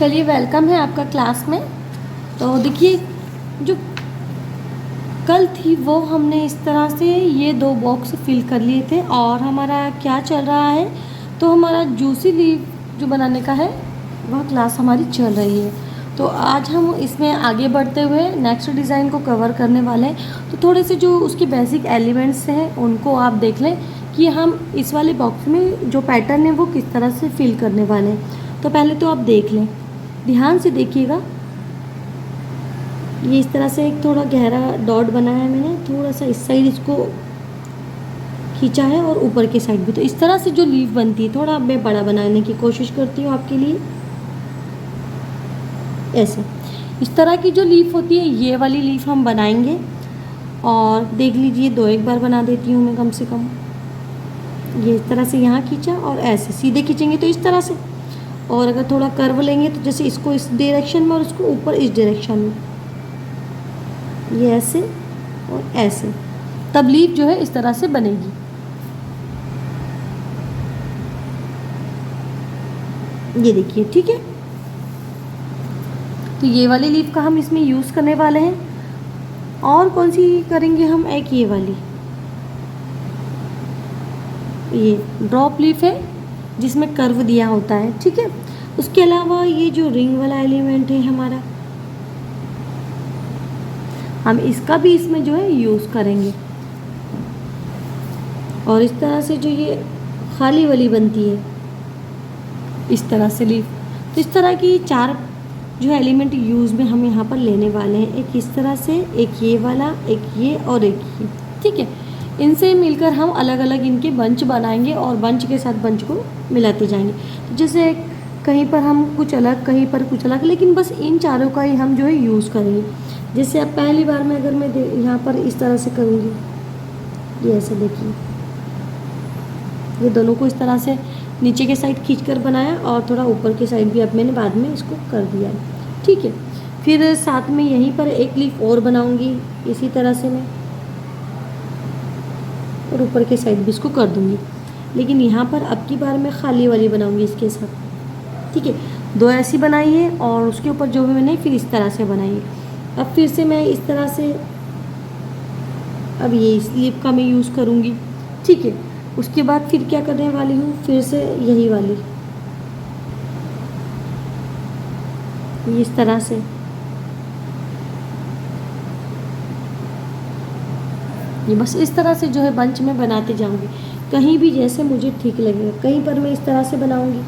चलिए, वेलकम है आपका क्लास में। तो देखिए, जो कल थी वो हमने इस तरह से ये 2 बॉक्स फिल कर लिए थे और हमारा क्या चल रहा है, तो हमारा जूसी लीफ जो बनाने का है वह क्लास हमारी चल रही है। तो आज हम इसमें आगे बढ़ते हुए नेक्स्ट डिज़ाइन को कवर करने वाले हैं। तो थोड़े से जो उसके बेसिक एलिमेंट्स हैं उनको आप देख लें कि हम इस वाले बॉक्स में जो पैटर्न है वो किस तरह से फिल करने वाले हैं। तो पहले तो आप देख लें, ध्यान से देखिएगा। ये इस तरह से एक थोड़ा गहरा डॉट बनाया है मैंने, थोड़ा सा इस साइड इसको खींचा है और ऊपर के साइड भी। तो इस तरह से जो लीफ बनती है, थोड़ा मैं बड़ा बनाने की कोशिश करती हूँ आपके लिए। ऐसे इस तरह की जो लीफ होती है, ये वाली लीफ हम बनाएंगे। और देख लीजिए, 2 एक बार बना देती हूँ मैं कम से कम। ये इस तरह से यहाँ खींचा और ऐसे सीधे खींचेंगे तो इस तरह से, और अगर थोड़ा कर्व लेंगे तो जैसे इसको इस डायरेक्शन में और इसको ऊपर इस डायरेक्शन में, ये ऐसे और ऐसे, तब लीफ जो है इस तरह से बनेगी। ये देखिए, ठीक है। तो ये वाली लीफ का हम इसमें यूज़ करने वाले हैं। और कौन सी करेंगे हम? एक ये वाली, ये ड्रॉप लीफ है जिसमें कर्व दिया होता है, ठीक है। उसके अलावा ये जो रिंग वाला एलिमेंट है हमारा, हम इसका भी इसमें जो है यूज़ करेंगे। और इस तरह से जो ये खाली वाली बनती है, इस तरह से लीफ, तो इस तरह की 4 जो एलिमेंट यूज़ में हम यहाँ पर लेने वाले हैं। एक इस तरह से, एक ये वाला, एक ये और एक ये, ठीक है। इनसे मिलकर हम अलग अलग इनके बंच बनाएंगे और बंच के साथ बंच को मिलाते जाएंगे। तो जैसे कहीं पर हम कुछ अलग, कहीं पर कुछ अलग, लेकिन बस इन चारों का ही हम जो है यूज़ करेंगे। जैसे अब पहली बार में अगर मैं यहाँ पर इस तरह से करूँगी, ये ऐसे देखिए, ये दोनों को इस तरह से नीचे के साइड खींचकर बनाया और थोड़ा ऊपर के साइड भी अब मैंने बाद में इसको कर दिया है, ठीक है। फिर साथ में यहीं पर एक लीफ और बनाऊंगी इसी तरह से मैं, और ऊपर के साइड भी इसको कर दूंगी। लेकिन यहाँ पर अब की बार मैं खाली वाली बनाऊंगी इसके साथ, ठीक है। 2 ऐसी बनाई है और उसके ऊपर जो भी मैंने फिर इस तरह से बनाई है। अब फिर से मैं इस तरह से, अब ये इस लीफ का मैं यूज़ करूँगी, ठीक है। उसके बाद फिर क्या करने वाली हूँ, फिर से यही वाली, इस तरह से। ये बस इस तरह से जो है बंच में बनाते जाऊंगी, कहीं भी जैसे मुझे ठीक लगेगा। कहीं पर मैं इस तरह से बनाऊंगी,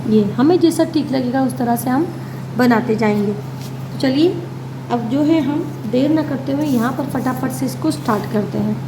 ये हमें जैसा ठीक लगेगा उस तरह से हम बनाते जाएंगे। तो चलिए, अब जो है हम देर ना करते हुए यहाँ पर फटाफट से इसको स्टार्ट करते हैं।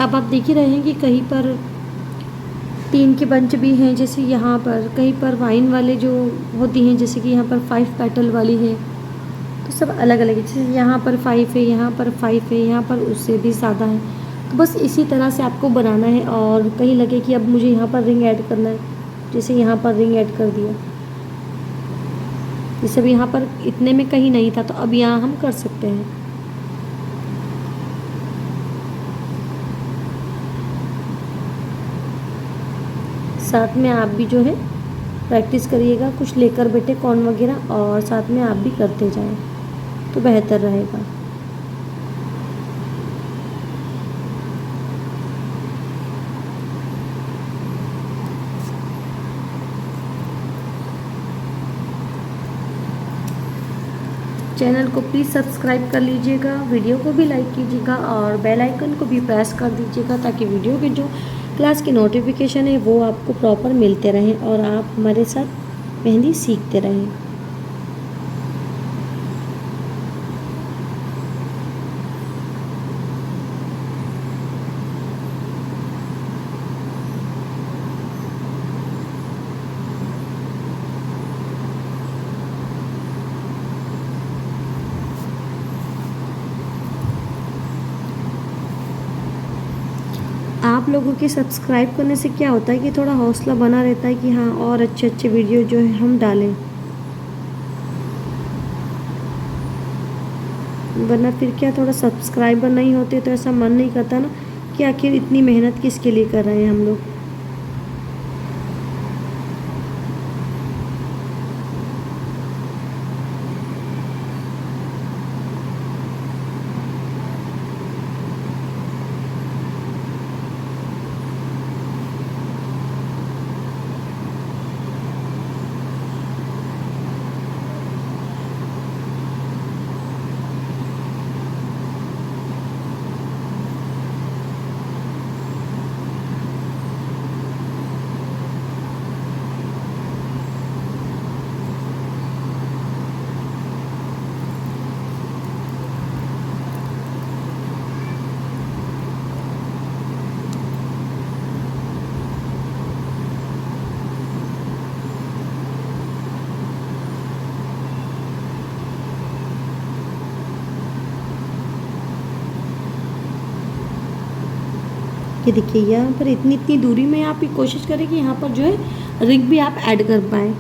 अब आप देख ही रहे हैं कि कहीं पर 3 के बंच भी हैं, जैसे यहाँ पर कहीं पर वाइन वाले जो होती हैं, जैसे कि यहाँ पर 5 पेटल वाली है, तो सब अलग अलग है। जैसे यहाँ पर 5 है, यहाँ पर 5 है, यहाँ पर उससे भी ज़्यादा है। तो बस इसी तरह से आपको बनाना है। और कहीं लगे कि अब मुझे यहाँ पर रिंग ऐड करना है, जैसे यहाँ पर रिंग ऐड कर दिया, जैसे अब यहाँ पर इतने में कहीं नहीं था, तो अब यहाँ हम कर सकते हैं। साथ में आप भी जो है प्रैक्टिस करिएगा, कुछ लेकर बैठे कॉर्न वगैरह, और साथ में आप भी करते जाएं तो बेहतर रहेगा। चैनल को प्लीज़ सब्सक्राइब कर लीजिएगा, वीडियो को भी लाइक कीजिएगा और बेल आइकन को भी प्रेस कर दीजिएगा, ताकि वीडियो के जो क्लास की नोटिफिकेशन है वो आपको प्रॉपर मिलते रहें और आप हमारे साथ मेहंदी सीखते रहें। आप लोगों के सब्सक्राइब करने से क्या होता है कि थोड़ा हौसला बना रहता है कि हाँ और अच्छे अच्छे वीडियो जो है हम डालें, वरना फिर क्या, थोड़ा सब्सक्राइबर नहीं होते तो ऐसा मन नहीं करता ना कि आखिर इतनी मेहनत किसके लिए कर रहे हैं हम लोग। ये देखिए यहाँ पर इतनी इतनी दूरी में आप ये कोशिश करें कि यहाँ पर जो है रिग भी आप ऐड कर पाएँ।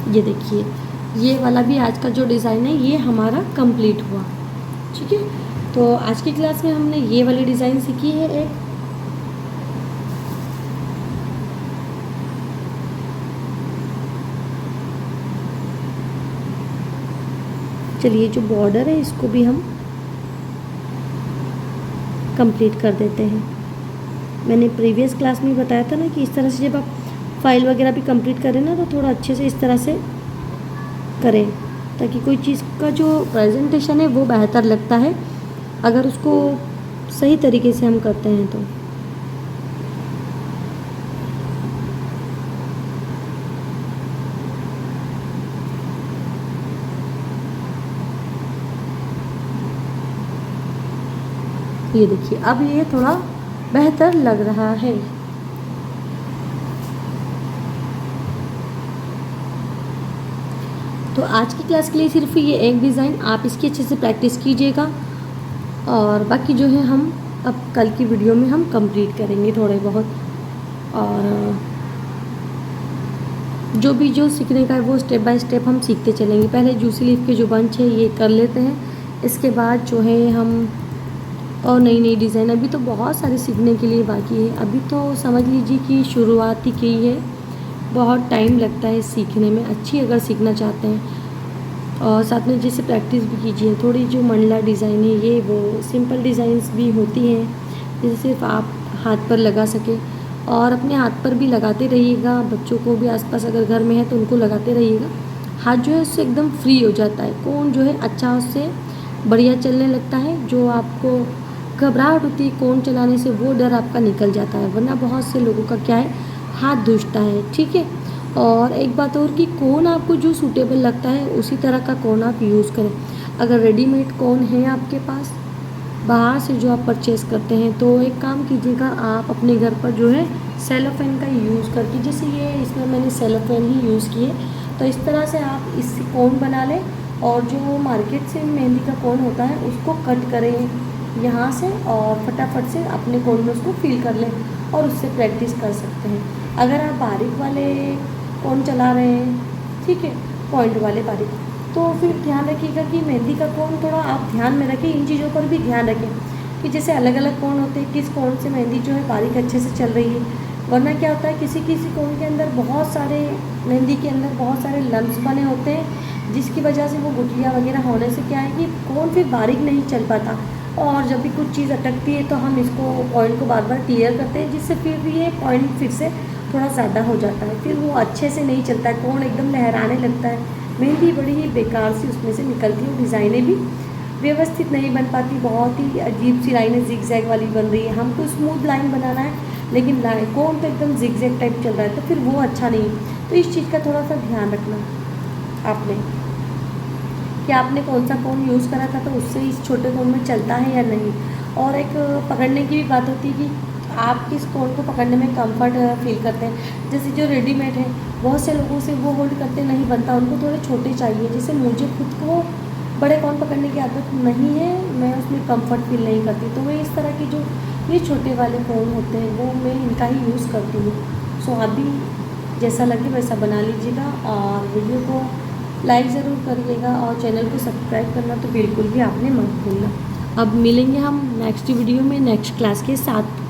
ये देखिए ये वाला भी आज का जो डिज़ाइन है ये हमारा कंप्लीट हुआ। ठीक है, तो आज की क्लास में हमने ये वाली डिज़ाइन सीखी है एक। चलिए जो बॉर्डर है इसको भी हम कंप्लीट कर देते हैं। मैंने प्रीवियस क्लास में बताया था ना कि इस तरह से जब आप फाइल वगैरह भी कंप्लीट करें ना तो थोड़ा अच्छे से इस तरह से करें, ताकि कोई चीज़ का जो प्रेजेंटेशन है वो बेहतर लगता है अगर उसको सही तरीके से हम करते हैं तो। ये देखिए अब ये थोड़ा बेहतर लग रहा है। तो आज की क्लास के लिए सिर्फ ये एक डिज़ाइन, आप इसकी अच्छे से प्रैक्टिस कीजिएगा और बाकी जो है हम अब कल की वीडियो में हम कंप्लीट करेंगे थोड़े बहुत, और जो भी जो सीखने का है वो स्टेप बाय स्टेप हम सीखते चलेंगे। पहले जूसी लीफ के जो बंच है ये कर लेते हैं, इसके बाद जो है हम और नई नई डिज़ाइन, अभी तो बहुत सारे सीखने के लिए बाकी है। अभी तो समझ लीजिए कि शुरुआत ही की है, बहुत टाइम लगता है सीखने में। अच्छी अगर सीखना चाहते हैं और साथ में जैसे प्रैक्टिस भी कीजिए। थोड़ी जो मंडला डिज़ाइन है ये वो सिंपल डिज़ाइंस भी होती हैं जैसे सिर्फ आप हाथ पर लगा सके, और अपने हाथ पर भी लगाते रहिएगा, बच्चों को भी आसपास अगर घर में है तो उनको लगाते रहिएगा। हाथ जो है उससे एकदम फ्री हो जाता है, कोन जो है अच्छा उससे बढ़िया चलने लगता है। जो आपको घबराहट होती है कोन चलाने से, वो डर आपका निकल जाता है, वरना बहुत से लोगों का क्या है हाथ दूझता है, ठीक है। और एक बात और कि कोन आपको जो सूटेबल लगता है उसी तरह का कोन आप यूज़ करें। अगर रेडीमेड कोन है आपके पास बाहर से जो आप परचेज़ करते हैं, तो एक काम कीजिएगा, आप अपने घर पर जो है सेलोफेन का यूज़ करके, जैसे ये इसमें मैंने सेलोफेन ही यूज़ किए, तो इस तरह से आप इससे कोन बना लें और जो मार्केट से मेहंदी का कोन होता है उसको कट करें यहाँ से और फटाफट से अपने कोन में उसको फिल कर लें और उससे प्रैक्टिस कर सकते हैं। अगर आप बारीक वाले कोन चला रहे हैं, ठीक है, पॉइंट वाले बारीक, तो फिर ध्यान रखिएगा कि मेहंदी का कोन थोड़ा आप ध्यान में रखें, इन चीज़ों पर भी ध्यान रखें कि जैसे अलग अलग कोन होते हैं, किस कोन से मेहंदी जो है बारीक अच्छे से चल रही है। वरना क्या होता है किसी किसी कोन के अंदर बहुत सारे, मेहंदी के अंदर बहुत सारे लम्स बने होते हैं, जिसकी वजह से वो गुठलियाँ वगैरह होने से क्या है कि कोन फिर बारीक नहीं चल पाता। और जब भी कुछ चीज़ अटकती है तो हम इसको पॉइंट को बार बार क्लियर करते हैं, जिससे फिर भी ये पॉइंट फिर से थोड़ा ज़्यादा हो जाता है, फिर वो अच्छे से नहीं चलता है, कोन एकदम लहराने लगता है, मेहंदी बड़ी ही बेकार सी उसमें से निकलती है, डिज़ाइनें भी व्यवस्थित नहीं बन पाती, बहुत ही अजीब सी लाइनें जिग जैग वाली बन रही है। हमको स्मूथ लाइन बनाना है लेकिन लाइन कोन तो एकदम जिग जैग टाइप चल रहा है, तो फिर वो अच्छा नहीं है। तो इस चीज़ का थोड़ा सा ध्यान रखना आपने कि आपने कौन सा कोन यूज़ करा था, तो उससे इस छोटे कोन में चलता है या नहीं। और एक पकड़ने की भी बात होती है कि आप किस कोन को पकड़ने में कंफर्ट फील करते हैं। जैसे जो रेडीमेड है, बहुत से लोगों से वो होल्ड करते नहीं बनता, उनको थोड़े छोटे चाहिए। जैसे मुझे खुद को बड़े कोन पकड़ने की आदत नहीं है, मैं उसमें कंफर्ट फील नहीं करती, तो मैं इस तरह की जो ये छोटे वाले कोन होते हैं वो मैं इनका ही यूज़ करती हूँ। सो आप भी जैसा लगे वैसा बना लीजिएगा और वीडियो को लाइक ज़रूर करिएगा और चैनल को सब्सक्राइब करना तो बिल्कुल भी आपने मत भूलना। अब मिलेंगे हम नेक्स्ट वीडियो में नेक्स्ट क्लास के साथ।